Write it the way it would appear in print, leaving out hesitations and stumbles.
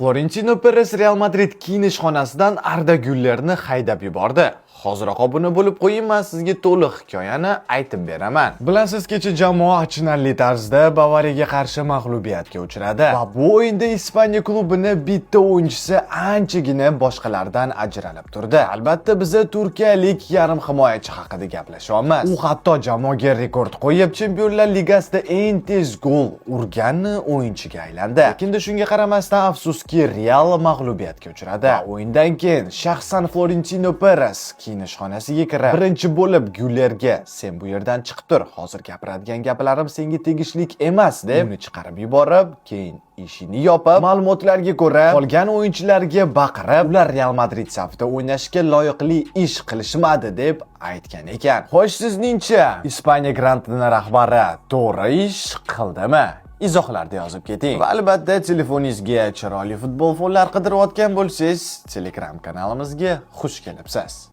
Florentino Perez Real Madrid kiyinishxonasidan Arda Gülerni haydab yubordi. Hoziroq obuna bo'lib qo'ying, men sizga to'liq hikoyani aytib beraman. Bilasiz, kecha jamoa achinarli tarzda Bavariyaga qarshi mag'lubiyatga uchradi va bu o'yinda Ispaniya klubini bitta o'yinchisi anchagina boshqalardan ajralib turdi. Albatta, biz turkiyalik yarim himoyachi haqida gaplashyapmiz. U hatto jamoaga rekord qo'yib, Chempionlar Ligasida eng tez gol urgan o'yinchiga aylandi. Lekin shunga qaramasdan, afsuski, Real mag'lubiyatga uchradi. O'yindan keyin shaxsan Florentino Perez kiyinishxonasiga kirib, birinchi bo'lib Gülerga "Sen bu yerdan chiqib tur, hozir gapiradigan gaplarim senga tegishlik emas" deb uni chiqarib yuborib, keyin ishini yopib, ma'lumotlarga ko'ra, qolgan o'yinchilarga baqirib, ular Real Madrid safida o'ynashga loyiqli ish qilishmadi deb aytgan ekan. Xo'sh, sizningcha Ispaniya grantini rahbari to'g'ri ish qildimi? Izohlarda yozib keting. Va albatta, telefoningizga chiroyli futbol fonlar qidirayotgan bo'lsangiz, Telegram kanalimizga xush kelibsiz.